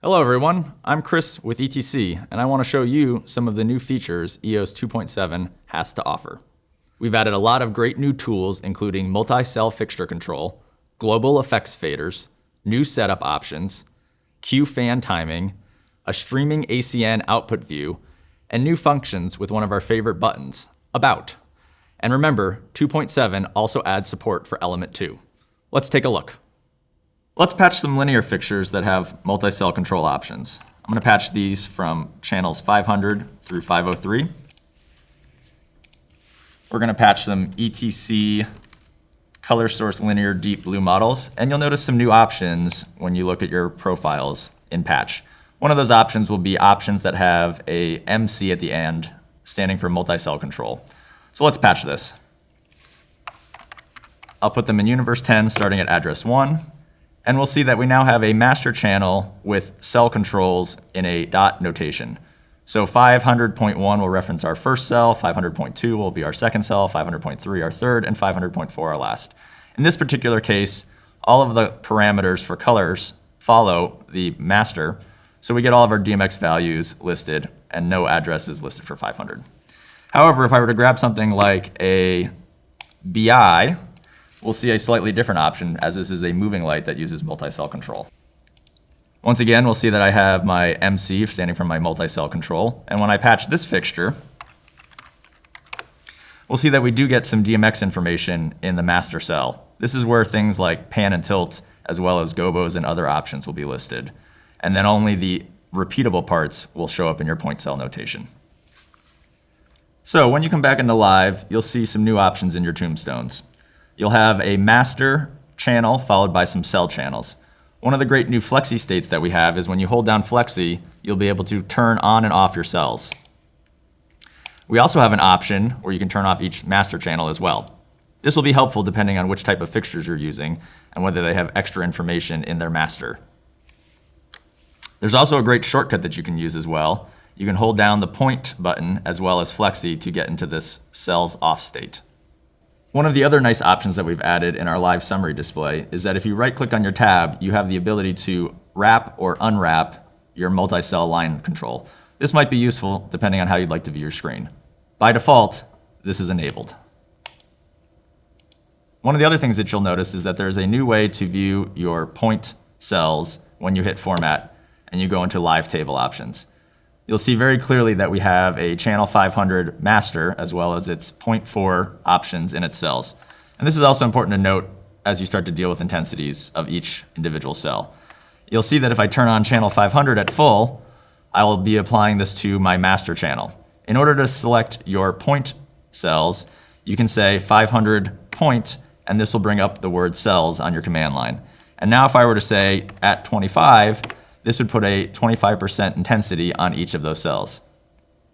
Hello everyone, I'm Chris with ETC, and I want to show you some of the new features EOS 2.7 has to offer. We've added a lot of great new tools, including multi-cell fixture control, global effects faders, new setup options, Q fan timing, a streaming ACN output view, and new functions with one of our favorite buttons, About. And remember, 2.7 also adds support for Element 2. Let's take a look. Let's patch some linear fixtures that have multi-cell control options. I'm going to patch these from channels 500 through 503. We're going to patch some ETC color source linear deep blue models, and you'll notice some new options when you look at your profiles in patch. One of those options will be options that have a MC at the end, standing for multi-cell control. So let's patch this. I'll put them in universe 10 starting at address 1. And we'll see that we now have a master channel with cell controls in a dot notation. So 500.1 will reference our first cell, 500.2 will be our second cell, 500.3 our third, and 500.4 our last. In this particular case, all of the parameters for colors follow the master, so we get all of our DMX values listed and no addresses listed for 500. However, if I were to grab something like a BI, we'll see a slightly different option, as this is a moving light that uses multi-cell control. Once again, we'll see that I have my MC standing for my multi-cell control. And when I patch this fixture, we'll see that we do get some DMX information in the master cell. This is where things like pan and tilt, as well as gobos and other options will be listed. And then only the repeatable parts will show up in your point cell notation. So when you come back into live, you'll see some new options in your tombstones. You'll have a master channel followed by some cell channels. One of the great new Flexi states that we have is when you hold down Flexi, you'll be able to turn on and off your cells. We also have an option where you can turn off each master channel as well. This will be helpful depending on which type of fixtures you're using and whether they have extra information in their master. There's also a great shortcut that you can use as well. You can hold down the point button as well as Flexi to get into this cells off state. One of the other nice options that we've added in our live summary display is that if you right-click on your tab, you have the ability to wrap or unwrap your multi-cell line control. This might be useful depending on how you'd like to view your screen. By default, this is enabled. One of the other things that you'll notice is that there's a new way to view your point cells when you hit Format and you go into Live Table Options. You'll see very clearly that we have a channel 500 master as well as its 0.4 options in its cells. And this is also important to note as you start to deal with intensities of each individual cell. You'll see that if I turn on channel 500 at full, I will be applying this to my master channel. In order to select your point cells, you can say 500 point, and this will bring up the word cells on your command line. And now if I were to say at 25, this would put a 25% intensity on each of those cells.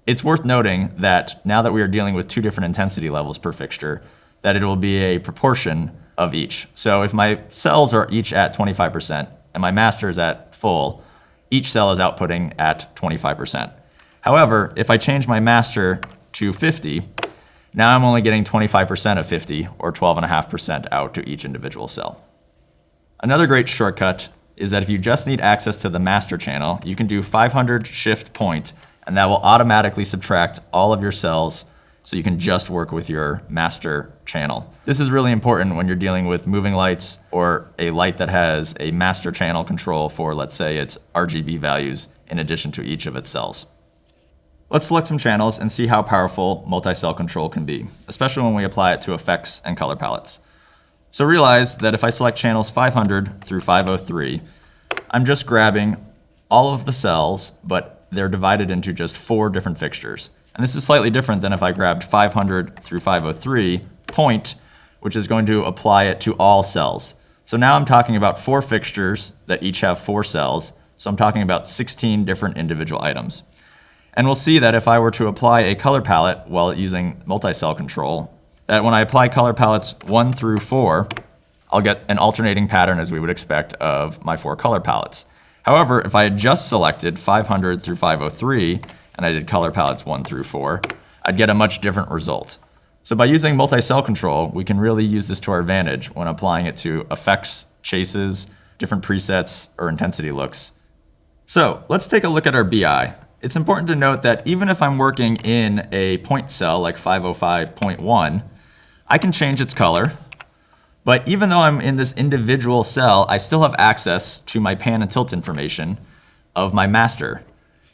It's worth noting that now that we are dealing with two different intensity levels per fixture, that it will be a proportion of each. So if my cells are each at 25% and my master is at full, each cell is outputting at 25%. However, if I change my master to 50, now I'm only getting 25% of 50, or 12.5% out to each individual cell. Another great shortcut is that if you just need access to the master channel, you can do 500 shift point, and that will automatically subtract all of your cells so you can just work with your master channel. This is really important when you're dealing with moving lights or a light that has a master channel control for, let's say, its RGB values in addition to each of its cells. Let's select some channels and see how powerful multi-cell control can be, especially when we apply it to effects and color palettes. So realize that if I select channels 500 through 503, I'm just grabbing all of the cells, but they're divided into just 4 different fixtures. And this is slightly different than if I grabbed 500 through 503 point, which is going to apply it to all cells. So now I'm talking about 4 fixtures that each have 4 cells. So I'm talking about 16 different individual items. And we'll see that if I were to apply a color palette while using multi-cell control, that when I apply color palettes 1 through 4, I'll get an alternating pattern as we would expect of my 4 color palettes. However, if I had just selected 500 through 503 and I did color palettes 1 through 4, I'd get a much different result. So by using multi-cell control, we can really use this to our advantage when applying it to effects, chases, different presets, or intensity looks. So let's take a look at our BI. It's important to note that even if I'm working in a point cell like 505.1, I can change its color. But even though I'm in this individual cell, I still have access to my pan and tilt information of my master.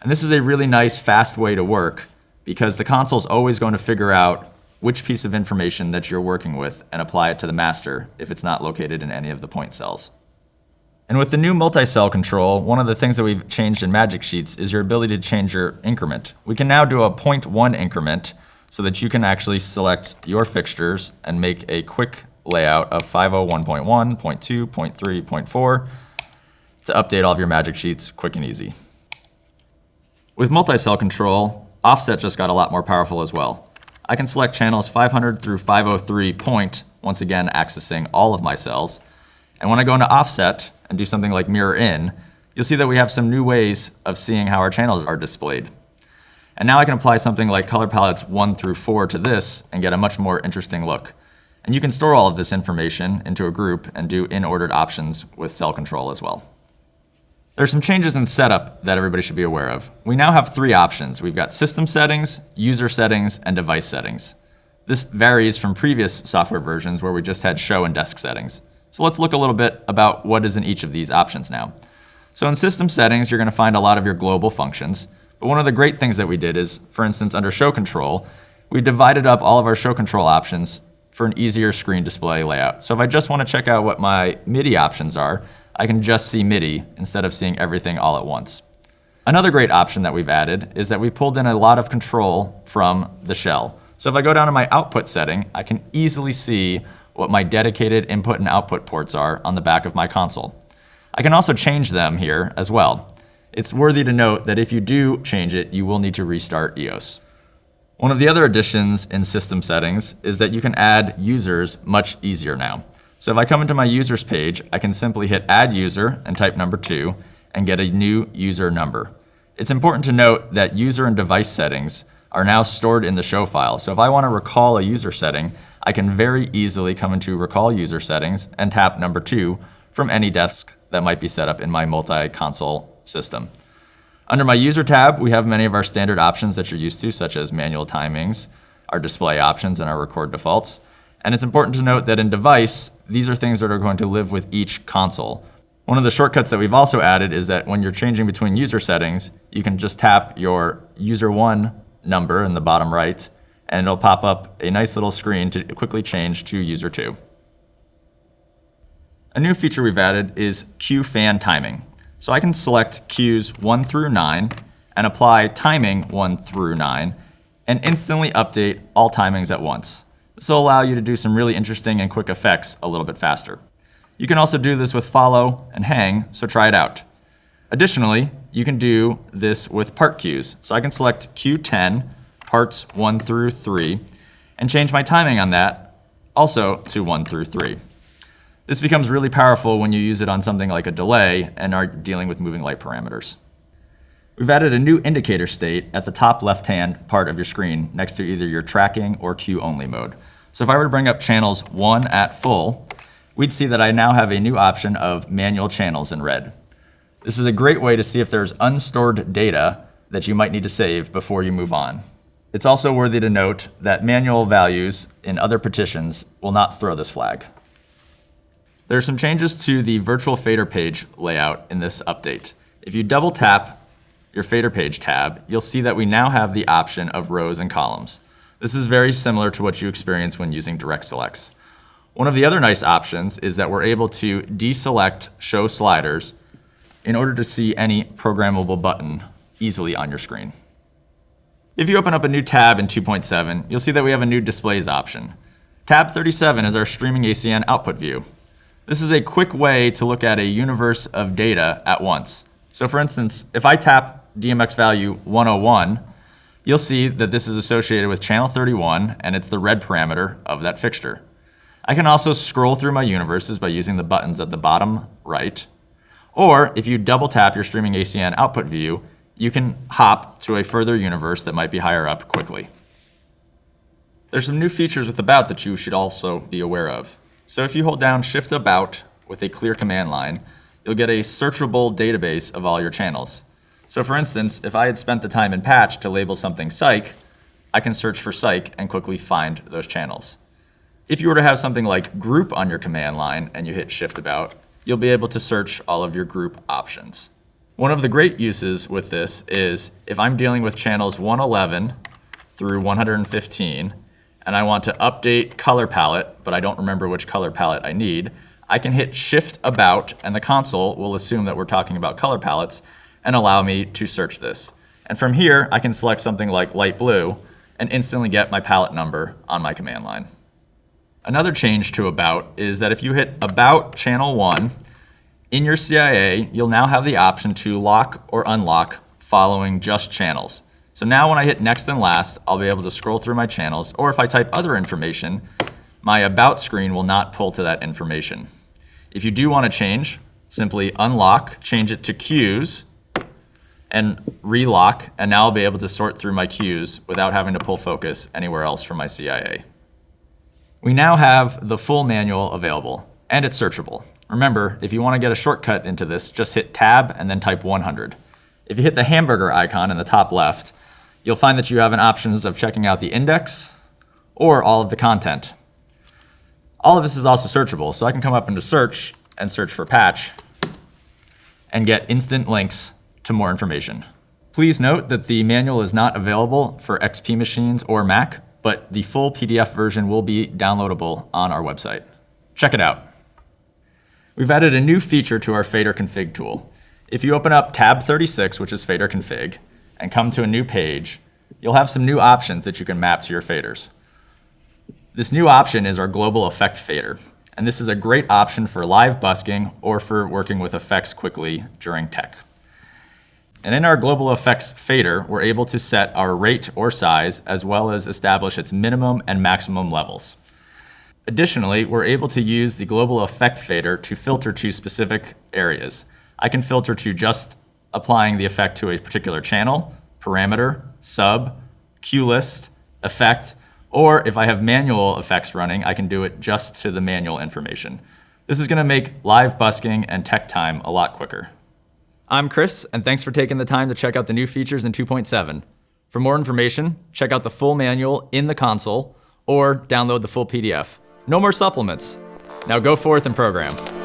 And this is a really nice, fast way to work because the console is always going to figure out which piece of information that you're working with and apply it to the master if it's not located in any of the point cells. And with the new multi-cell control, one of the things that we've changed in Magic Sheets is your ability to change your increment. We can now do a 0.1 increment so that you can actually select your fixtures and make a quick layout of 501.1, 0.2, 0.3, 0.4 to update all of your Magic Sheets quick and easy. With multi-cell control, offset just got a lot more powerful as well. I can select channels 500 through 503 point, once again accessing all of my cells. And when I go into offset and do something like mirror in, you'll see that we have some new ways of seeing how our channels are displayed. And now I can apply something like color palettes 1 through 4 to this and get a much more interesting look. And you can store all of this information into a group and do in-ordered options with cell control as well. There's some changes in setup that everybody should be aware of. We now have 3 options. We've got system settings, user settings, and device settings. This varies from previous software versions where we just had show and desk settings. So let's look a little bit about what is in each of these options now. So in system settings, you're going to find a lot of your global functions. But one of the great things that we did is, for instance, under show control, we divided up all of our show control options for an easier screen display layout. So if I just want to check out what my MIDI options are, I can just see MIDI instead of seeing everything all at once. Another great option that we've added is that we pulled in a lot of control from the shell. So if I go down to my output setting, I can easily see what my dedicated input and output ports are on the back of my console. I can also change them here as well. It's worthy to note that if you do change it, you will need to restart EOS. One of the other additions in system settings is that you can add users much easier now. So if I come into my users page, I can simply hit add user and type number 2 and get a new user number. It's important to note that user and device settings are now stored in the show file. So if I want to recall a user setting, I can very easily come into recall user settings and tap number 2 from any desk that might be set up in my multi-console system. Under my user tab, we have many of our standard options that you're used to, such as manual timings, our display options, and our record defaults. And it's important to note that in device, these are things that are going to live with each console. One of the shortcuts that we've also added is that when you're changing between user settings, you can just tap your user 1 number in the bottom right, and it'll pop up a nice little screen to quickly change to user 2. A new feature we've added is queue fan timing. So I can select queues 1 through 9 and apply timing 1 through 9 and instantly update all timings at once. This will allow you to do some really interesting and quick effects a little bit faster. You can also do this with follow and hang, so try it out. Additionally, you can do this with part queues. So I can select queue 10, parts 1 through 3, and change my timing on that also to 1 through 3. This becomes really powerful when you use it on something like a delay and are dealing with moving light parameters. We've added a new indicator state at the top left-hand part of your screen next to either your tracking or queue only mode. So if I were to bring up channels 1 at full, we'd see that I now have a new option of manual channels in red. This is a great way to see if there's unstored data that you might need to save before you move on. It's also worthy to note that manual values in other partitions will not throw this flag. There are some changes to the virtual fader page layout in this update. If you double tap your fader page tab, you'll see that we now have the option of rows and columns. This is very similar to what you experience when using direct selects. One of the other nice options is that we're able to deselect show sliders in order to see any programmable button easily on your screen. If you open up a new tab in 2.7, you'll see that we have a new displays option. Tab 37 is our streaming ACN output view. This is a quick way to look at a universe of data at once. So for instance, if I tap DMX value 101, you'll see that this is associated with channel 31 and it's the red parameter of that fixture. I can also scroll through my universes by using the buttons at the bottom right. Or if you double tap your streaming ACN output view, you can hop to a further universe that might be higher up quickly. There's some new features with About that you should also be aware of. So if you hold down Shift About with a clear command line, you'll get a searchable database of all your channels. So for instance, if I had spent the time in patch to label something psych, I can search for psych and quickly find those channels. If you were to have something like group on your command line and you hit shift about, you'll be able to search all of your group options. One of the great uses with this is if I'm dealing with channels 111 through 115, and I want to update color palette, but I don't remember which color palette I need, I can hit shift about and the console will assume that we're talking about color palettes and allow me to search this. And from here, I can select something like light blue and instantly get my palette number on my command line. Another change to about is that if you hit about channel 1, in your CIA, you'll now have the option to lock or unlock following just channels. So now when I hit next and last, I'll be able to scroll through my channels, or if I type other information, my about screen will not pull to that information. If you do want to change, simply unlock, change it to queues, and relock, and now I'll be able to sort through my queues without having to pull focus anywhere else from my CIA. We now have the full manual available, and it's searchable. Remember, if you want to get a shortcut into this, just hit tab and then type 100. If you hit the hamburger icon in the top left, you'll find that you have an options of checking out the index or all of the content. All of this is also searchable, so I can come up into search and search for patch and get instant links to more information. Please note that the manual is not available for XP machines or Mac, but the full PDF version will be downloadable on our website. Check it out. We've added a new feature to our fader config tool. If you open up tab 36, which is fader config, and come to a new page, you'll have some new options that you can map to your faders. This new option is our global effect fader, and this is a great option for live busking or for working with effects quickly during tech. And in our global effects fader, we're able to set our rate or size as well as establish its minimum and maximum levels. Additionally, we're able to use the global effect fader to filter to specific areas. I can filter to just applying the effect to a particular channel, parameter, sub, cue list, effect, or if I have manual effects running, I can do it just to the manual information. This is going to make live busking and tech time a lot quicker. I'm Chris, and thanks for taking the time to check out the new features in 2.7. For more information, check out the full manual in the console or download the full PDF. No more supplements. Now go forth and program.